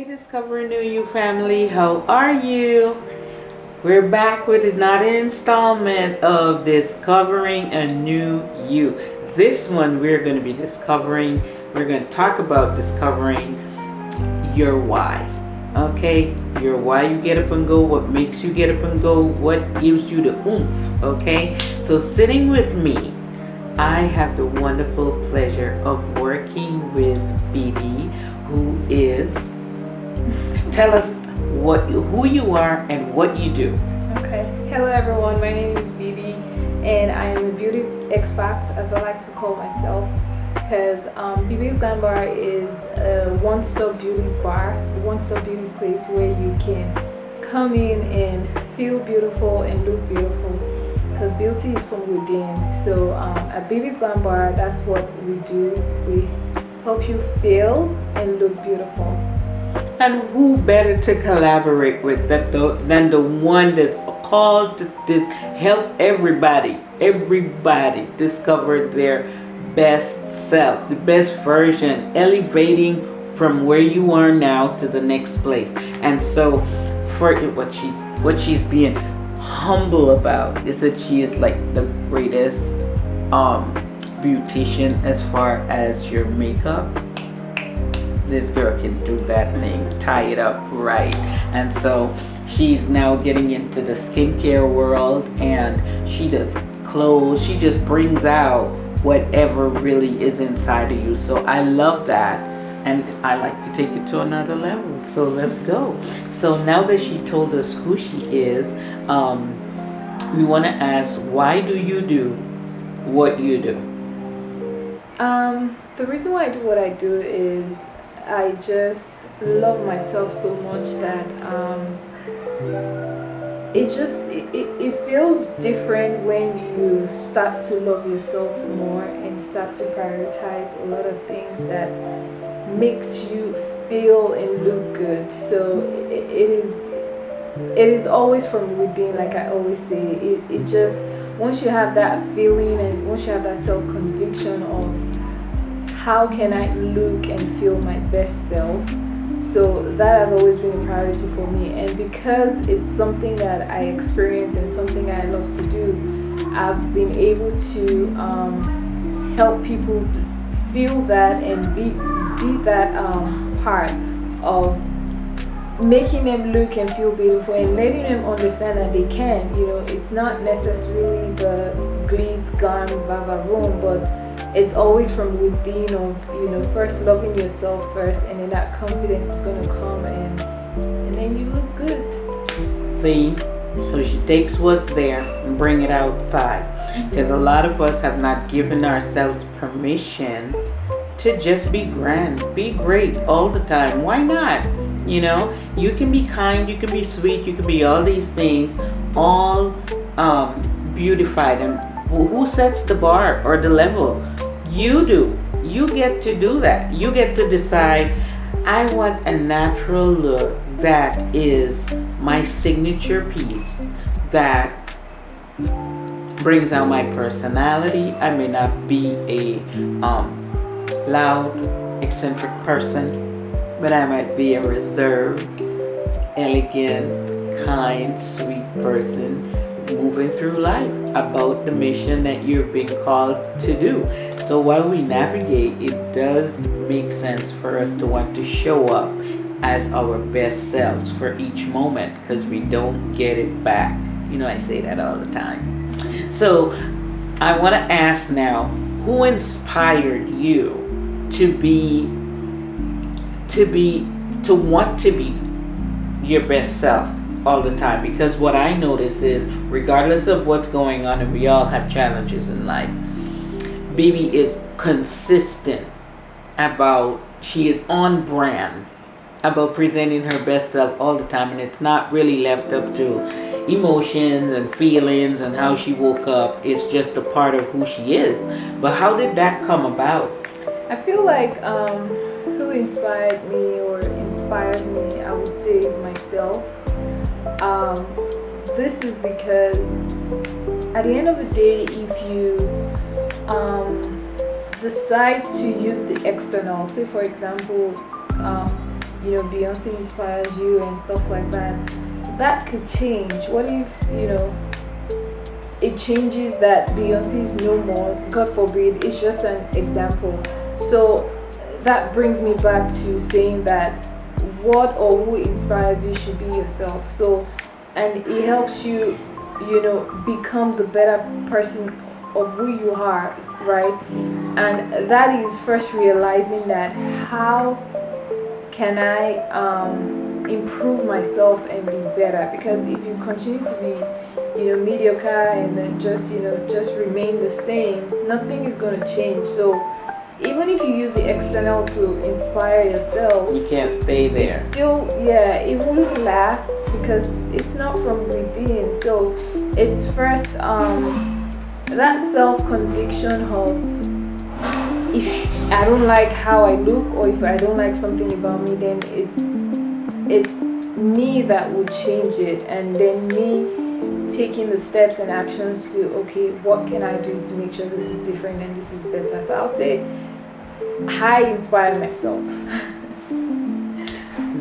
Hey, Discover New You family, how are you? We're back with another installment of Discovering a New You. This one we're going to be we're going to talk about discovering your why. Okay? Your why you get up and go, what makes you get up and go, what gives you the oomph. Okay? So, sitting with me, I have the wonderful pleasure of working with Bibi, who is. Tell us who you are and what you do. Okay. Hello everyone, my name is Bibi and I am a beauty expert, as I like to call myself, because Bibi's Glam Bar is a one-stop beauty bar, one-stop beauty place where you can come in and feel beautiful and look beautiful, because beauty is from within. So at Bibi's Glam Bar, that's what we do. We help you feel and look beautiful. And who better to collaborate with than the one that's called to help everybody discover their best self, the best version, elevating from where you are now to the next place. And so, for what she's being humble about is that she is like the greatest beautician as far as your makeup. This girl can do that thing, tie it up right. And so she's now getting into the skincare world, and she does clothes. She just brings out whatever really is inside of you. So I love that, and I like to take it to another level. So let's go. So now that she told us who she is, we want to ask, why do you do what you do? The reason why I do what I do is I just love myself so much that it feels different when you start to love yourself more and start to prioritize a lot of things that makes you feel and look good. So it is always from within, like I always say. It just, once you have that feeling and once you have that self-conviction of how can I look and feel my best self, so that has always been a priority for me. And because it's something that I experience and something I love to do, I've been able to help people feel that and be that part of making them look and feel beautiful and letting them understand that they can. It's not necessarily the glitz, glam, va-va-voom, but it's always from within of, first loving yourself first, and then that confidence is going to come, and then you look good. See? So she takes what's there and bring it outside. Because a lot of us have not given ourselves permission to just be grand, be great all the time. Why not? You can be kind, you can be sweet, you can be all these things, all beautified. And who sets the bar or the level? You do. You get to do that. You get to decide, I want a natural look that is my signature piece, that brings out my personality. I may not be a loud, eccentric person, but I might be a reserved, elegant, kind, sweet person moving through life about the mission that you're being called to do. So while we navigate, it does make sense for us to want to show up as our best selves for each moment, because we don't get it back. I say that all the time. So I want to ask now, who inspired you to want to be your best self all the time? Because what I notice is, regardless of what's going on, and we all have challenges in life, Bibi is consistent she is on brand about presenting her best self all the time, and it's not really left up to emotions and feelings and how she woke up. It's just a part of who she is. But how did that come about? I feel like who inspired me or inspires me, I would say, is myself. This is because at the end of the day, if you decide to use the external, say for example, Beyonce inspires you and stuff like that, that could change. What if, it changes that Beyonce is no more, God forbid, it's just an example. So that brings me back to saying that what or who inspires you should be yourself. So, and it helps you, become the better person of who you are, right? And that is first realizing that how can I improve myself and be better? Because if you continue to be, mediocre and then just remain the same, nothing is going to change. So even if you use the external to inspire yourself, You can't stay there. it's still, yeah, it wouldn't last because it's not from within. So it's first that self conviction of, if I don't like how I look or if I don't like something about me, then it's me that would change it, and then me taking the steps and actions to, okay, what can I do to make sure this is different and this is better. So I would say I inspire myself.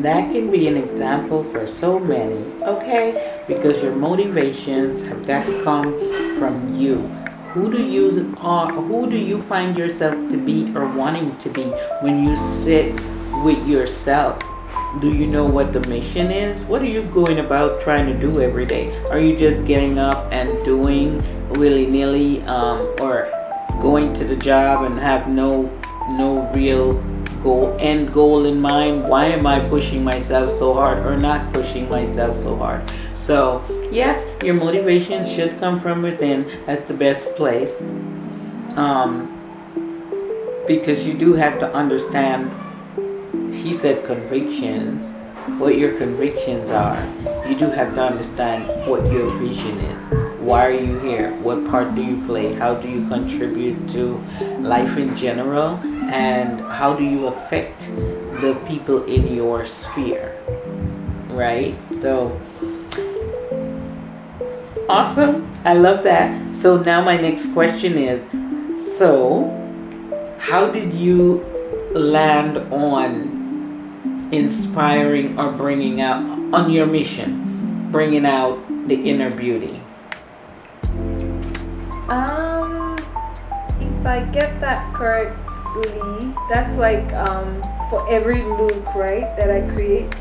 That can be an example for so many, okay? Because your motivations have got to come from you. Who do you find yourself to be or wanting to be when you sit with yourself? Do you know what the mission is? What are you going about trying to do every day? Are you just getting up and doing willy-nilly, or going to the job and have no real end goal in mind? Why am I pushing myself so hard or not pushing myself so hard? So yes, your motivation should come from within. That's the best place, because you do have to understand, she said convictions, what your convictions are. You do have to understand what your vision is. Why are you here? What part do you play? How do you contribute to life in general? And how do you affect the people in your sphere? Right? So, awesome. I love that. So now my next question is, so how did you land on inspiring or bringing out, on your mission, bringing out the inner beauty? If I get that correctly, that's like for every look, right, that I create.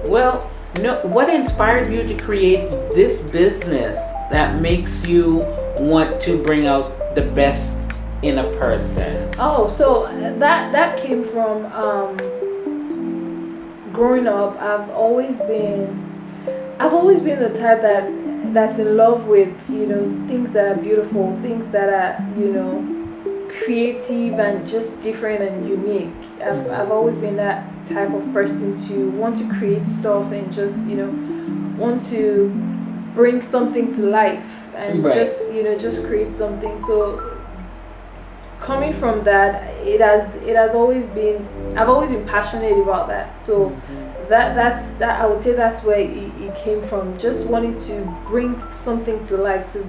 Well, no. What inspired you to create this business that makes you want to bring out the best in a person? Oh, so that came from growing up. I've always been the type that's in love with, things that are beautiful, things that are, creative and just different and unique. I've always been that type of person to want to create stuff and just, want to bring something to life and Right. just create something. So coming from that, it has always been, I've always been passionate about that. So that's I would say that's where it came from, just wanting to bring something to life, to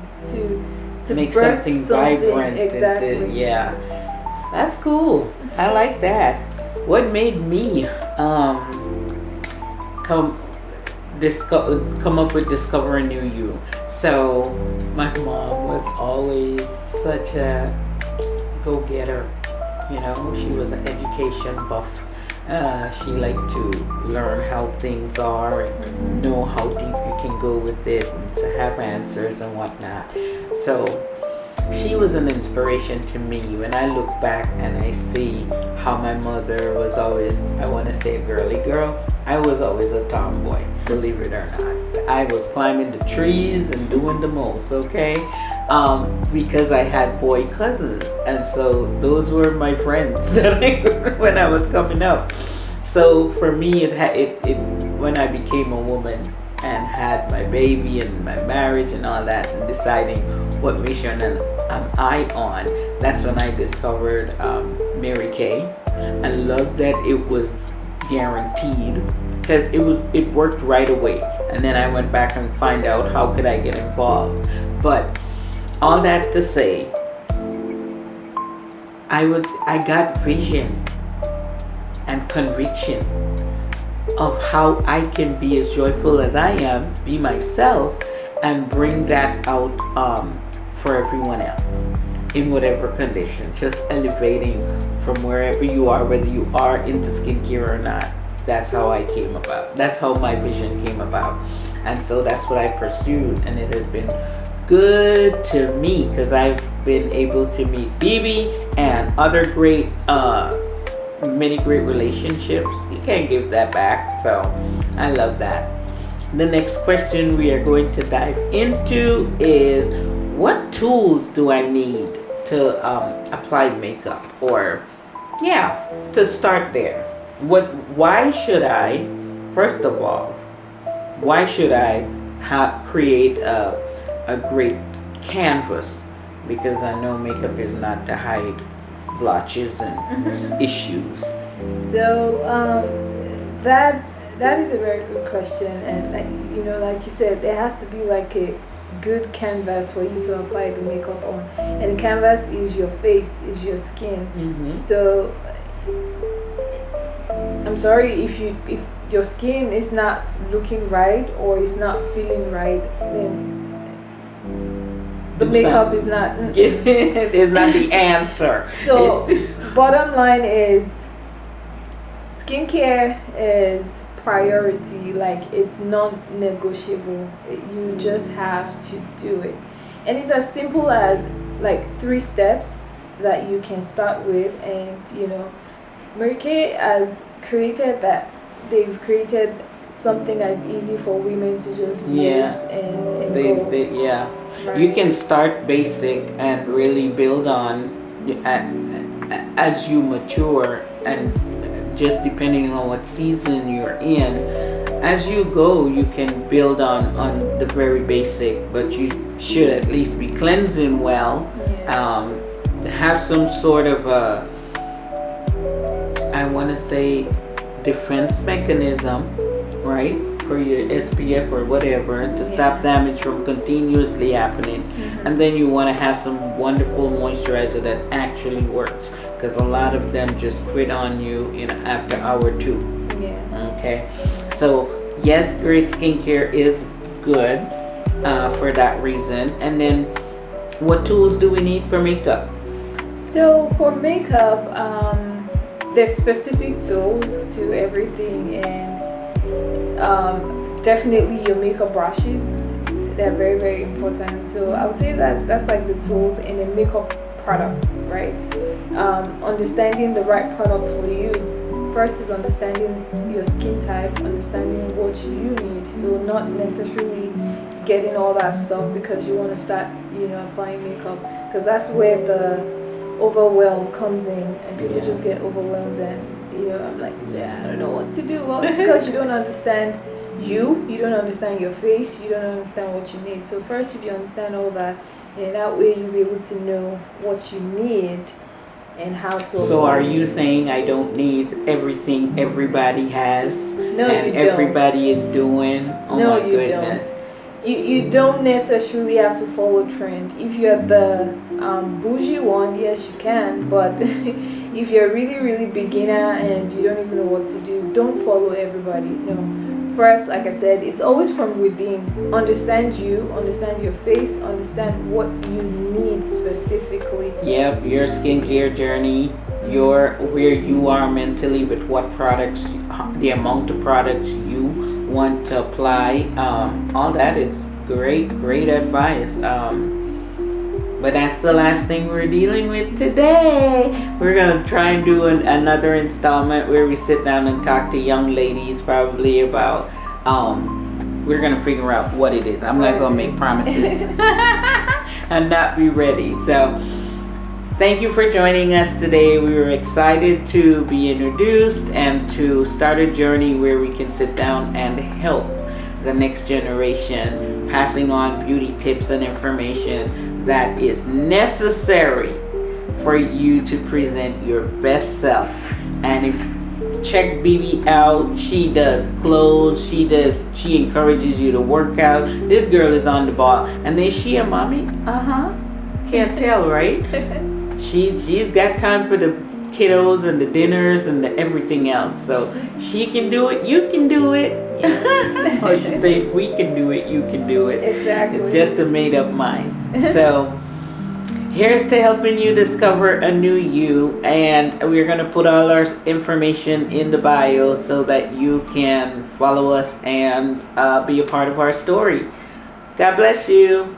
Make birth something vibrant. exactly. Yeah, that's cool. I like that. What made me come come up with discovering new you? So my mom was always such a go-getter. She was an education buff. She liked to learn how things are and know how deep you can go with it and to have answers and whatnot. So she was an inspiration to me. When I look back and I see how my mother was always, I want to say, a girly girl, I was always a tomboy, believe it or not. I was climbing the trees and doing the most, okay? Because I had boy cousins, and so those were my friends when I was coming up. So for me, it when I became a woman and had my baby and my marriage and all that, and deciding what mission am I on, that's when I discovered Mary Kay. I loved that it was guaranteed because it worked right away, and then I went back and find out how could I get involved. But all that to say, I got vision and conviction of how I can be as joyful as I am, be myself, and bring that out for everyone else in whatever condition. Just elevating from wherever you are, whether you are into skincare or not. That's how I came about. That's how my vision came about. And so that's what I pursued. And it has been good to me because I've been able to meet Bibi and other great, many great relationships. You can't give that back. So I love that. The next question we are going to dive into is, what tools do I need to apply makeup? Or, yeah, to start there. Why should I, first of all, why should I create a great canvas? Because I know makeup is not to hide blotches and issues. So that is a very good question, and like you said, there has to be like a good canvas for you to apply the makeup on, and the canvas is your face, is your skin. So I'm sorry if your skin is not looking right or is not feeling right, then the makeup is not is not the answer. So bottom line is, skincare is priority. Like, it's non-negotiable. You just have to do it, and it's as simple as like 3 steps that you can start with. And Mary Kay has created that. They've created something as easy for women to just use and go. Right. You can start basic and really build on as you mature, and just depending on what season you're in, as you go, you can build on the very basic, but you should at least be cleansing well. Have some sort of I want to say defense mechanism, right, for your SPF or whatever, to stop damage from continuously happening. And then you want to have some wonderful moisturizer that actually works, because a lot of them just quit on you after hour 2. Okay, so yes, great skincare is good for that reason. And then, what tools do we need for makeup? So for makeup, there's specific tools to everything, and definitely your makeup brushes, they're very, very important. So I would say that that's like the tools in a makeup product, right? Understanding the right product for you. First is understanding your skin type, understanding what you need. So not necessarily getting all that stuff because you want to start applying makeup, because that's where the overwhelm comes in, and people just get overwhelmed, and I'm like, I don't know what to do. Well, it's because you don't understand you don't understand your face, you don't understand what you need. So first, if you understand all that, and that way you'll be able to know what you need and how to apply. So are you saying I don't need everything everybody has and everybody is doing? No, my goodness. Don't. You don't necessarily have to follow trend. If you're the bougie one, yes, you can. But if you're really, really beginner and you don't even know what to do, don't follow everybody. No. First, like I said, it's always from within. Understand you, understand your face, understand what you need specifically. Yep, your skincare journey, where you are mentally with what products, the amount of products you want to apply. All that is great advice. But that's the last thing we're dealing with today. We're going to try and do another installment where we sit down and talk to young ladies, probably about, we're going to figure out what it is. I'm not going to make promises and not be ready. So thank you for joining us today. We were excited to be introduced and to start a journey where we can sit down and help the next generation, passing on beauty tips and information that is necessary for you to present your best self. And if check Bibi out, she does clothes, she encourages you to work out. This girl is on the ball. And then she a mommy? Can't tell, right? She's got time for the kiddos and the dinners and the everything else. So she can do it, you can do it. Or I should say, if we can do it, you can do it. Exactly. It's just a made up mind. So here's to helping you discover a new you, and we're going to put all our information in the bio so that you can follow us and be a part of our story. God bless you.